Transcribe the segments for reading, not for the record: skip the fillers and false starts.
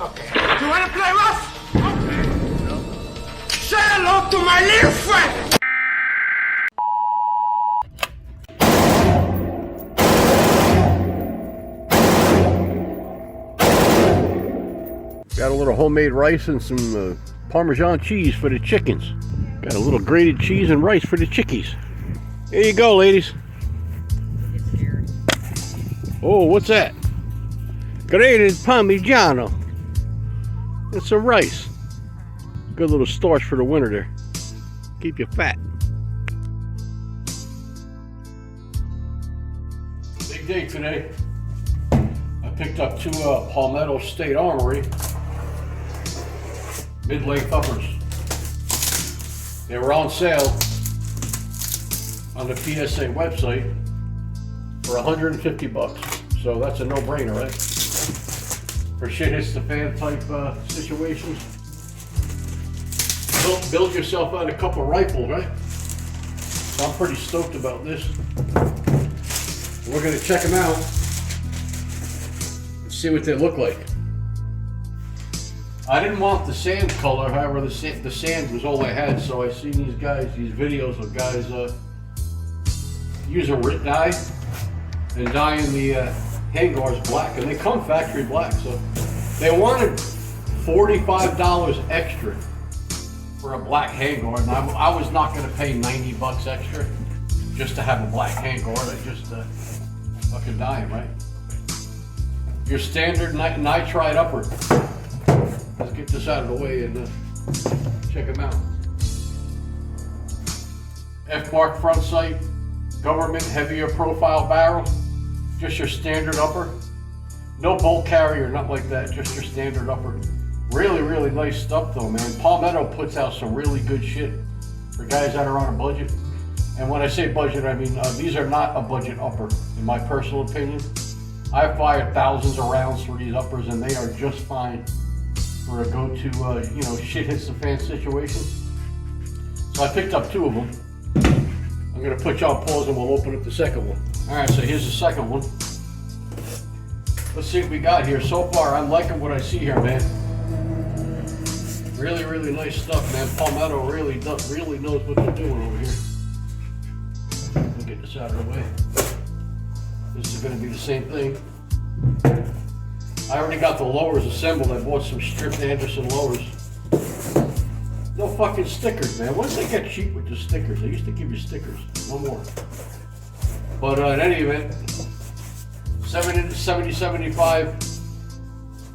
Okay. You wanna play rough? Okay. Say hello to my little friend! Got a little homemade rice and some Parmesan cheese for the chickens. Got a little grated cheese and rice for the chickies. Here you go, ladies. Oh, what's that? Grated Parmigiano. And some rice. Good little starch for the winter there. Keep you fat. Big day today. I picked up two Palmetto State Armory mid-length uppers. They were on sale on the PSA website for 150 bucks. So that's a no-brainer, right? For shit hits the fan type situations. Build yourself out a couple rifles, right? So I'm pretty stoked about this. We're gonna check them out and see what they look like. I didn't want the sand color, however the sand was all I had, so I seen these videos of guys using RIT dye and dyeing the handguards black, and they come factory black. So they wanted $45 extra for a black handguard, and I was not going to pay 90 bucks extra just to have a black handguard. I just fucking dye them, right? Your standard nitride upper. Let's get this out of the way and check them out. F-mark front sight, government heavier profile barrel, just your standard upper. No bolt carrier, nothing like that, just your standard upper. Really, really nice stuff though, man. Palmetto puts out some really good shit for guys that are on a budget. And when I say budget, I mean these are not a budget upper, in my personal opinion. I've fired thousands of rounds for these uppers and they are just fine for a go-to, shit hits the fan situation. So I picked up two of them. I'm gonna put you on pause and we'll open up the second one. All right, so here's the second one. Let's see what we got here. So far, I'm liking what I see here, man. Really, really nice stuff, man. Palmetto really knows what they're doing over here. We'll get this out of the way. This is gonna be the same thing. I already got the lowers assembled. I bought some stripped Anderson lowers. No fucking stickers, man. Once they get cheap with the stickers, they used to give you stickers. No more. But in any event, 7075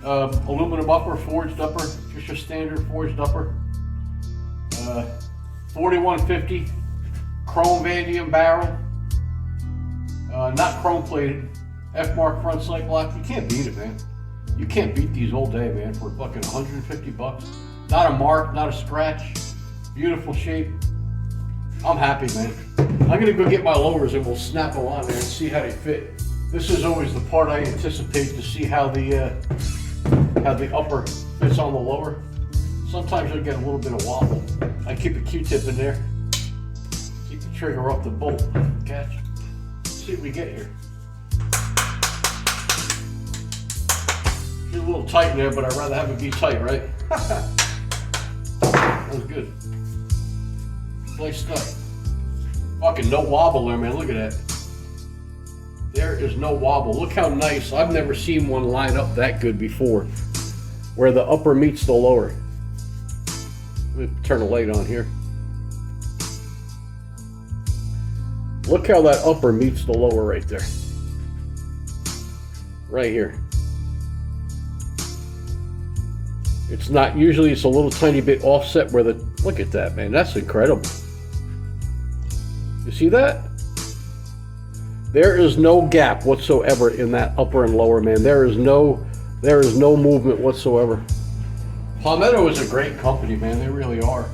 aluminum upper, forged upper, just your standard forged upper. 4150 chrome vanadium barrel, not chrome plated. F-mark front sight block. You can't beat it, man. You can't beat these all day, man, for fucking 150 bucks. Not a mark, not a scratch. Beautiful shape. I'm happy, man. I'm gonna go get my lowers and we'll snap them on there and see how they fit. This is always the part I anticipate to see how the upper fits on the lower. Sometimes you'll get a little bit of wobble. I keep a Q-tip in there. Keep the trigger off the bolt. Catch. Let's see what we get here. It's a little tight in there, but I'd rather have it be tight, right? That was good. Nice stuff. Fucking no wobble there, man. Look at that. There is no wobble. Look how nice. I've never seen one line up that good before, where the upper meets the lower. Let me turn the light on here. Look how that upper meets the lower right there. Right here. It's not, usually it's a little tiny bit offset where the, look at that, man, that's incredible. You see that? There is no gap whatsoever in that upper and lower, man. There is no movement whatsoever. Palmetto is a great company, man, they really are.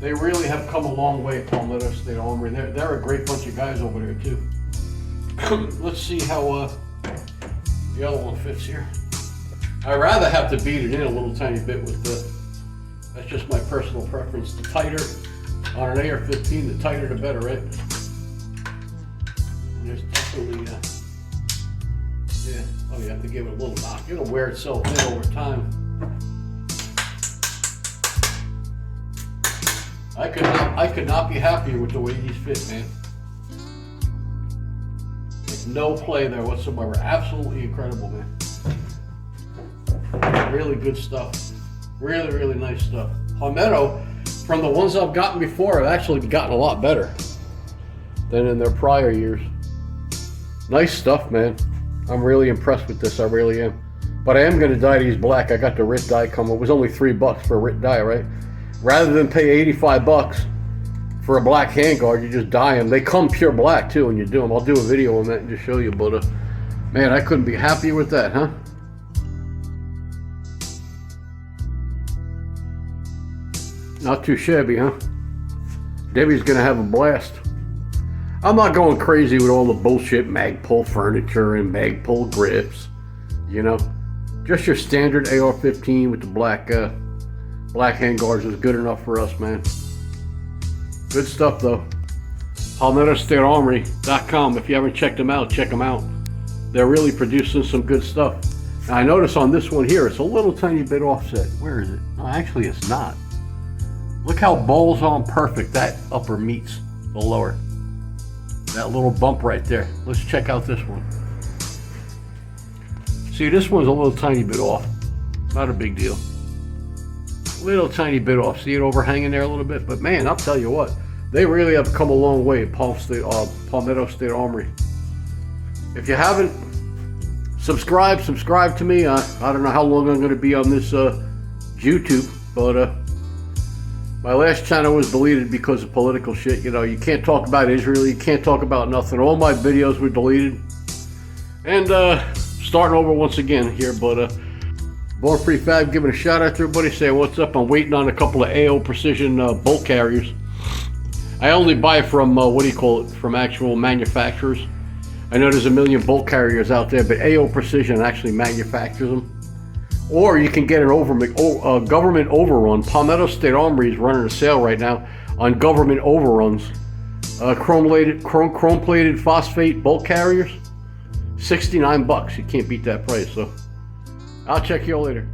They really have come a long way, Palmetto State Armory. They're a great bunch of guys over there too. Let's see how the other one fits here. I'd rather have to beat it in a little tiny bit with the, that's just my personal preference. The tighter on an AR-15, the tighter the better, right? And there's definitely, yeah, oh, you have to give it a little knock. It'll wear itself in over time. I could not be happier with the way these fit, man. Like, no play there whatsoever. Absolutely incredible, man. Really good stuff. Really, really nice stuff. Palmetto, from the ones I've gotten before, have actually gotten a lot better than in their prior years. Nice stuff, man. I'm really impressed with this. I really am. But I am going to dye these black. I got the RIT dye coming. It was only $3 for a RIT dye, right? Rather than pay 85 bucks for a black handguard, you just dye them. They come pure black too when you do them. I'll do a video on that and just show you. But man, I couldn't be happier with that, huh? Not too shabby, huh? Debbie's gonna have a blast. I'm not going crazy with all the bullshit Magpul furniture and Magpul grips, you know. Just your standard AR-15 with the black handguards is good enough for us, man. Good stuff though. PalmettoStateArmory.com. If you haven't checked them out, check them out. They're really producing some good stuff. Now I notice on this one here, it's a little tiny bit offset. Where is it? No, actually it's not. Look how balls on perfect that upper meets the lower. That little bump right there. Let's check out this one. See, this one's a little tiny bit off. Not a big deal. Little tiny bit off. See it overhanging there a little bit? But man, I'll tell you what, they really have come a long way at Palmetto State Armory. If you haven't, subscribe to me. I don't know how long I'm going to be on this YouTube, but my last channel was deleted because of political shit. You know, you can't talk about Israel, you can't talk about nothing. All my videos were deleted. And starting over once again here, but Born Prefab giving a shout out to everybody, saying what's up. I'm waiting on a couple of AO Precision bolt carriers. I only buy from, from actual manufacturers. I know there's a million bolt carriers out there, but AO Precision actually manufactures them. Or you can get an government overrun. Palmetto State Armory is running a sale right now on government overruns. Chrome-plated phosphate bolt carriers, $69. You can't beat that price. So I'll check you all later.